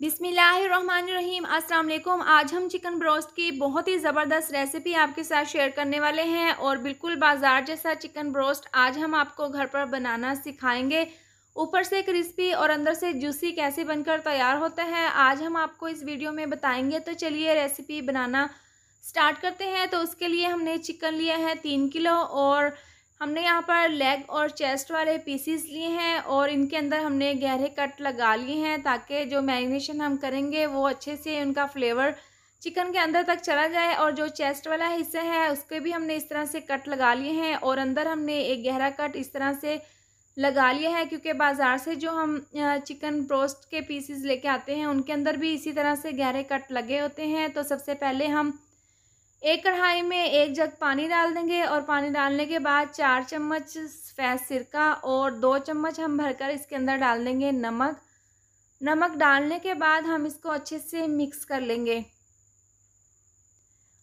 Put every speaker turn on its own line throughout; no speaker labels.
बिस्मिल्लाहिर्रहमानिर्रहीम। अस्सलाम वालेकुम। आज हम चिकन ब्रोस्ट की बहुत ही ज़बरदस्त रेसिपी आपके साथ शेयर करने वाले हैं और बिल्कुल बाज़ार जैसा चिकन ब्रोस्ट आज हम आपको घर पर बनाना सिखाएंगे। ऊपर से क्रिस्पी और अंदर से जूसी कैसे बनकर तैयार होता है आज हम आपको इस वीडियो में बताएंगे। तो चलिए रेसिपी बनाना स्टार्ट करते हैं। तो उसके लिए हमने चिकन लिया है 3 किलो और हमने यहाँ पर लेग और चेस्ट वाले पीसीस लिए हैं और इनके अंदर हमने गहरे कट लगा लिए हैं ताकि जो मैरिनेशन हम करेंगे वो अच्छे से उनका फ्लेवर चिकन के अंदर तक चला जाए। और जो चेस्ट वाला हिस्सा है उसके भी हमने इस तरह से कट लगा लिए हैं और अंदर हमने एक गहरा कट इस तरह से लगा लिया है, क्योंकि बाज़ार से जो हम चिकन ब्रोस्ट के पीसेस लेके आते हैं उनके अंदर भी इसी तरह से गहरे कट लगे होते हैं। तो सबसे पहले हम एक कढ़ाई में 1 जग पानी डाल देंगे और पानी डालने के बाद 4 चम्मच सफ़ेद सिरका और 2 चम्मच हम भरकर इसके अंदर डाल देंगे नमक। नमक डालने के बाद हम इसको अच्छे से मिक्स कर लेंगे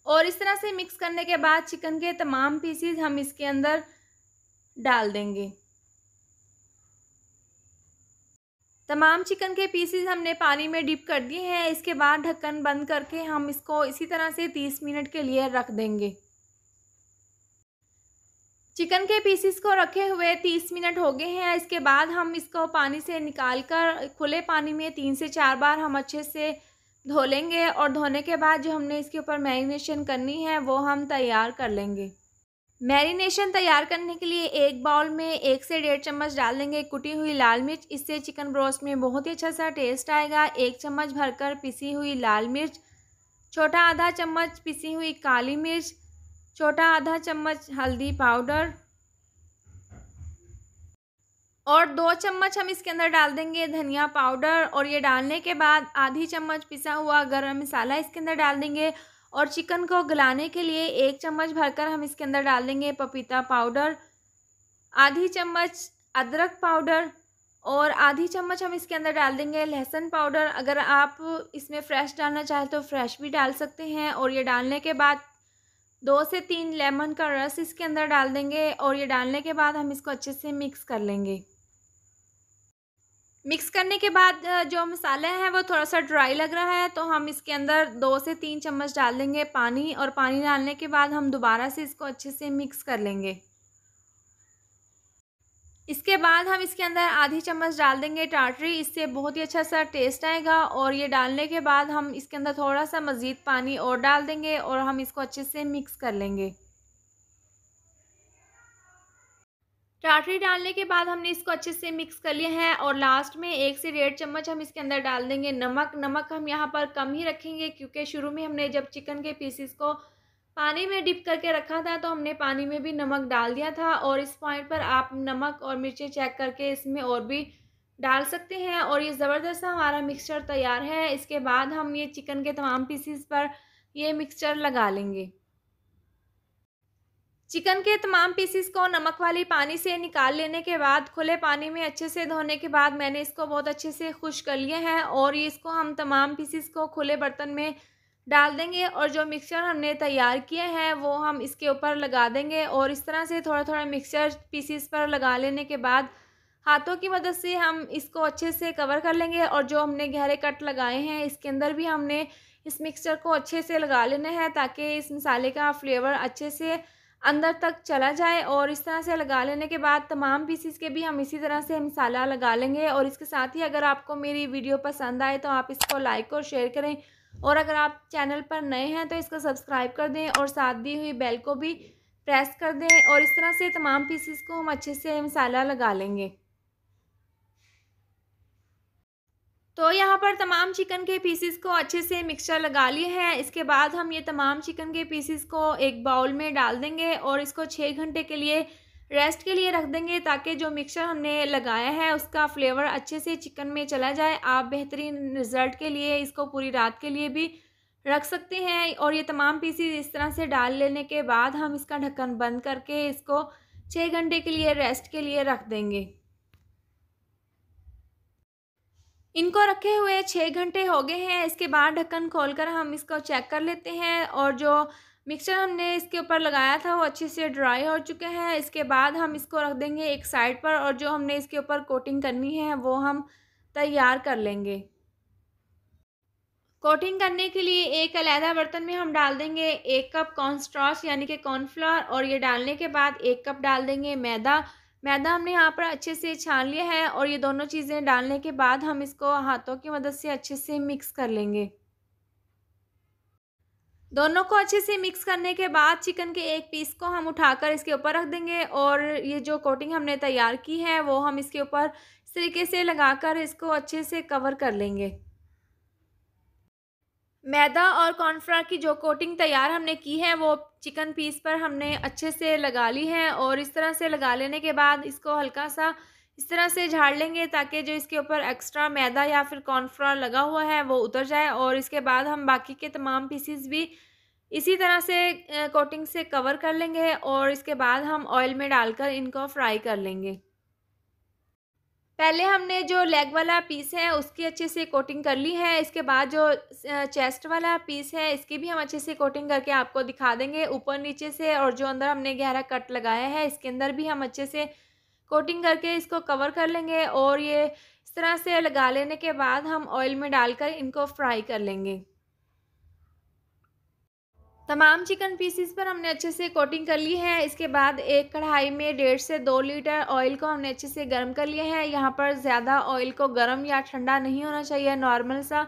और इस तरह से मिक्स करने के बाद चिकन के तमाम पीसेस हम इसके अंदर डाल देंगे। तमाम चिकन के पीसेस हमने पानी में डिप कर दिए हैं। इसके बाद ढक्कन बंद करके हम इसको इसी तरह से 30 मिनट के लिए रख देंगे। चिकन के पीसेस को रखे हुए 30 मिनट हो गए हैं। इसके बाद हम इसको पानी से निकाल कर खुले पानी में 3 से 4 बार हम अच्छे से धो लेंगे और धोने के बाद जो हमने इसके ऊपर मैरिनेशन करनी है वो हम तैयार कर लेंगे। मैरिनेशन तैयार करने के लिए एक बाउल में 1 से 1.5 चम्मच डाल देंगे कुटी हुई लाल मिर्च। इससे चिकन ब्रोस्ट में बहुत ही अच्छा सा टेस्ट आएगा। 1 चम्मच भरकर पिसी हुई लाल मिर्च, छोटा आधा चम्मच पिसी हुई काली मिर्च, छोटा आधा चम्मच हल्दी पाउडर और 2 चम्मच हम इसके अंदर डाल देंगे धनिया पाउडर। और ये डालने के बाद आधी चम्मच पिसा हुआ गरम मसाला इसके अंदर डाल देंगे और चिकन को गलाने के लिए 1 चम्मच भरकर हम इसके अंदर डाल देंगे पपीता पाउडर, आधी चम्मच अदरक पाउडर और आधी चम्मच हम इसके अंदर डाल देंगे लहसुन पाउडर। अगर आप इसमें फ़्रेश डालना चाहें तो फ्रेश भी डाल सकते हैं। और ये डालने के बाद 2 से 3 लेमन का रस इसके अंदर डाल देंगे और ये डालने के बाद हम इसको अच्छे से मिक्स कर लेंगे। मिक्स करने के बाद जो मसाला है वो थोड़ा सा ड्राई लग रहा है तो हम इसके अंदर 2 से 3 चम्मच डाल देंगे पानी और पानी डालने के बाद हम दोबारा से इसको अच्छे से मिक्स कर लेंगे। इसके बाद हम इसके अंदर आधी चम्मच डाल देंगे टाटरी। इससे बहुत ही अच्छा सा टेस्ट आएगा। और ये डालने के बाद हम इसके अंदर थोड़ा सा मज़ीद पानी और डाल देंगे और हम इसको अच्छे से मिक्स कर लेंगे। टाटरी डालने के बाद हमने इसको अच्छे से मिक्स कर लिया है और लास्ट में 1 से 1.5 चम्मच हम इसके अंदर डाल देंगे नमक। नमक हम यहाँ पर कम ही रखेंगे क्योंकि शुरू में हमने जब चिकन के पीसेस को पानी में डिप करके रखा था तो हमने पानी में भी नमक डाल दिया था। और इस पॉइंट पर आप नमक और मिर्चें चेक करके इसमें और भी डाल सकते हैं। और ये ज़बरदस्त हमारा मिक्सचर तैयार है। इसके बाद हम ये चिकन के तमाम पीसेस पर ये मिक्सचर लगा लेंगे। चिकन के तमाम पीसेस को नमक वाली पानी से निकाल लेने के बाद खुले पानी में अच्छे से धोने के बाद मैंने इसको बहुत अच्छे से खुश कर लिया है और ये इसको हम तमाम पीसेस को खुले बर्तन में डाल देंगे और जो मिक्सचर हमने तैयार किया है वो हम इसके ऊपर लगा देंगे। और इस तरह से थोड़ा थोड़ा मिक्सचर पीसेस पर लगा लेने के बाद हाथों की मदद से हम इसको अच्छे से कवर कर लेंगे। और जो हमने गहरे कट लगाए हैं इसके अंदर भी हमने इस मिक्सचर को अच्छे से लगा लेना है ताकि इस मसाले का फ्लेवर अच्छे से अंदर तक चला जाए। और इस तरह से लगा लेने के बाद तमाम पीसेस के भी हम इसी तरह से मसाला लगा लेंगे। और इसके साथ ही अगर आपको मेरी वीडियो पसंद आए तो आप इसको लाइक और शेयर करें और अगर आप चैनल पर नए हैं तो इसको सब्सक्राइब कर दें और साथ दी हुई बेल को भी प्रेस कर दें। और इस तरह से तमाम पीसेस को हम अच्छे से मसाला लगा लेंगे। तो यहाँ पर तमाम चिकन के पीसेस को अच्छे से मिक्सचर लगा लिए हैं। इसके बाद हम ये तमाम चिकन के पीसेस को एक बाउल में डाल देंगे और इसको 6 घंटे के लिए रेस्ट के लिए रख देंगे ताकि जो मिक्सचर हमने लगाया है उसका फ्लेवर अच्छे से चिकन में चला जाए। आप बेहतरीन रिज़ल्ट के लिए इसको पूरी रात के लिए भी रख सकते हैं। और ये तमाम पीसेस इस तरह से डाल लेने के बाद हम इसका ढक्कन बंद करके इसको 6 घंटे के लिए रेस्ट के लिए रख देंगे। इनको रखे हुए 6 घंटे हो गए हैं। इसके बाद ढक्कन खोलकर हम इसको चेक कर लेते हैं और जो मिक्सचर हमने इसके ऊपर लगाया था वो अच्छे से ड्राई हो चुके हैं। इसके बाद हम इसको रख देंगे एक साइड पर और जो हमने इसके ऊपर कोटिंग करनी है वो हम तैयार कर लेंगे। कोटिंग करने के लिए एक अलग बर्तन में हम डाल देंगे 1 कप कॉर्नस्टार्च यानी कि कॉर्नफ्लोर, और ये डालने के बाद 1 कप डाल देंगे मैदा। मैदा हमने यहाँ पर अच्छे से छान लिया है और ये दोनों चीज़ें डालने के बाद हम इसको हाथों की मदद से अच्छे से मिक्स कर लेंगे। दोनों को अच्छे से मिक्स करने के बाद चिकन के एक पीस को हम उठाकर इसके ऊपर रख देंगे और ये जो कोटिंग हमने तैयार की है वो हम इसके ऊपर इस तरीके से लगाकर इसको अच्छे से कवर कर लेंगे। मैदा और कॉर्नफ्लोर की जो कोटिंग तैयार हमने की है वो चिकन पीस पर हमने अच्छे से लगा ली है, और इस तरह से लगा लेने के बाद इसको हल्का सा इस तरह से झाड़ लेंगे ताकि जो इसके ऊपर एक्स्ट्रा मैदा या फिर कॉर्नफ्लोर लगा हुआ है वो उतर जाए। और इसके बाद हम बाकी के तमाम पीसीस भी इसी तरह से कोटिंग से कवर कर लेंगे और इसके बाद हम ऑयल में डालकर इनको फ्राई कर लेंगे। पहले हमने जो लेग वाला पीस है उसकी अच्छे से कोटिंग कर ली है। इसके बाद जो चेस्ट वाला पीस है इसकी भी हम अच्छे से कोटिंग करके आपको दिखा देंगे ऊपर नीचे से, और जो अंदर हमने गहरा कट लगाया है इसके अंदर भी हम अच्छे से कोटिंग करके इसको कवर कर लेंगे। और ये इस तरह से लगा लेने के बाद हम ऑयल में डालकर इनको फ्राई कर लेंगे। तमाम चिकन पीसीस पर हमने अच्छे से कोटिंग कर ली है। इसके बाद एक कढ़ाई में 1.5 से 2 लीटर ऑयल को हमने अच्छे से गर्म कर लिया है। यहाँ पर ज़्यादा ऑयल को गर्म या ठंडा नहीं होना चाहिए, नॉर्मल सा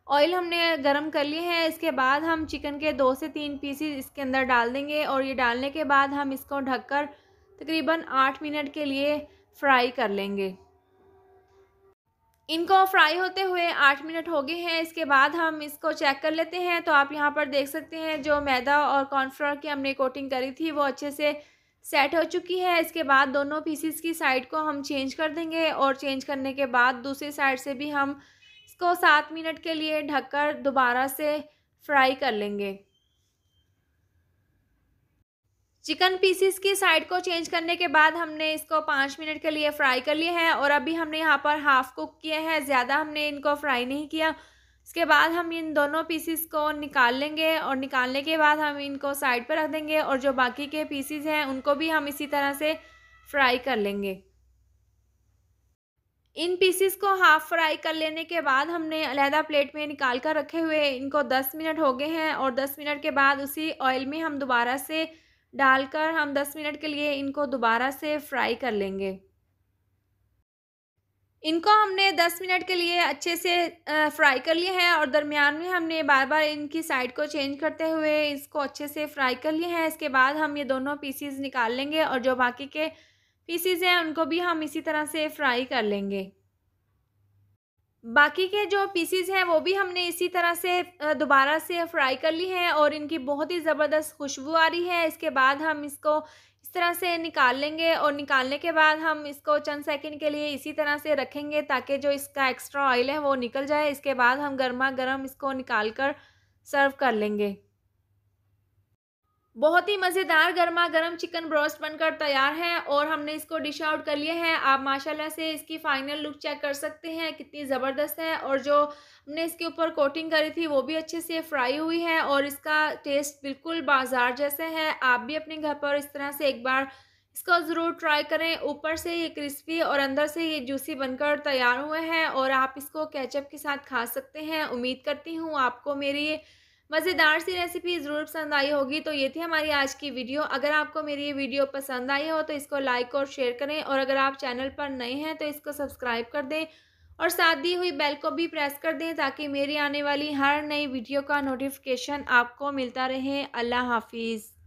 ऑयल हमने गर्म कर लिए हैं। इसके बाद हम चिकन के 2 से 3 पीसीस इसके अंदर डाल देंगे और ये डालने के बाद हम इसको ढककर तकरीबन 8 मिनट के लिए फ्राई कर लेंगे। इनको फ्राई होते हुए 8 मिनट हो गए हैं। इसके बाद हम इसको चेक कर लेते हैं। तो आप यहाँ पर देख सकते हैं जो मैदा और कॉर्नफ्लोर की हमने कोटिंग करी थी वो अच्छे से सेट हो चुकी है। इसके बाद दोनों पीसीस की साइड को हम चेंज कर देंगे और चेंज करने के बाद दूसरी साइड से भी हम इसको 7 मिनट के लिए ढककर दोबारा से फ्राई कर लेंगे। चिकन पीसीस की साइड को चेंज करने के बाद हमने इसको 5 मिनट के लिए फ्राई कर लिया है, और अभी हमने यहाँ पर हाफ़ कुक किया है, ज़्यादा हमने इनको फ्राई नहीं किया। इसके बाद हम इन दोनों पीसीस को निकाल लेंगे और निकालने के बाद हम इनको साइड पर रख देंगे, और जो बाकी के पीसीस हैं उनको भी हम इसी तरह से फ्राई कर लेंगे। इन पीसीस को हाफ़ फ्राई कर लेने के बाद हमने अलहदा प्लेट में निकाल कर रखे हुए इनको 10 मिनट हो गए हैं, और 10 मिनट के बाद उसी ऑयल में हम दोबारा से डालकर हम 10 मिनट के लिए इनको दोबारा से फ्राई कर लेंगे। इनको हमने 10 मिनट के लिए अच्छे से फ्राई कर लिया है, और दरमियान में हमने बार-बार इनकी साइड को चेंज करते हुए इसको अच्छे से फ्राई कर लिया है। इसके बाद हम ये दोनों पीसीस निकाल लेंगे, और जो बाकी के पीसीस हैं उनको भी हम इसी तरह से फ्राई कर लेंगे। बाकी के जो पीसीज़ हैं वो भी हमने इसी तरह से दोबारा से फ्राई कर ली हैं, और इनकी बहुत ही ज़बरदस्त खुशबू आ रही है। इसके बाद हम इसको इस तरह से निकाल लेंगे, और निकालने के बाद हम इसको चंद सेकंड के लिए इसी तरह से रखेंगे ताकि जो इसका एक्स्ट्रा ऑयल है वो निकल जाए। इसके बाद हम गरमा-गरम इसको निकाल कर सर्व कर लेंगे। बहुत ही मज़ेदार गरमा-गरम चिकन ब्रोस्ट बनकर तैयार है, और हमने इसको डिश आउट कर लिया है। आप माशाल्लाह से इसकी फ़ाइनल लुक चेक कर सकते हैं कितनी ज़बरदस्त है, और जो हमने इसके ऊपर कोटिंग करी थी वो भी अच्छे से फ्राई हुई है, और इसका टेस्ट बिल्कुल बाज़ार जैसा है। आप भी अपने घर पर इस तरह से एक बार इसको ज़रूर ट्राई करें। ऊपर से ये क्रिस्पी और अंदर से ये जूसी बनकर तैयार हुए हैं, और आप इसको केचप के साथ खा सकते हैं। उम्मीद करती हूँ आपको मेरी ये मज़ेदार सी रेसिपी ज़रूर पसंद आई होगी। तो ये थी हमारी आज की वीडियो। अगर आपको मेरी ये वीडियो पसंद आई हो तो इसको लाइक और शेयर करें, और अगर आप चैनल पर नए हैं तो इसको सब्सक्राइब कर दें, और साथ दी हुई बेल को भी प्रेस कर दें ताकि मेरी आने वाली हर नई वीडियो का नोटिफिकेशन आपको मिलता रहे। अल्लाह हाफ़िज़।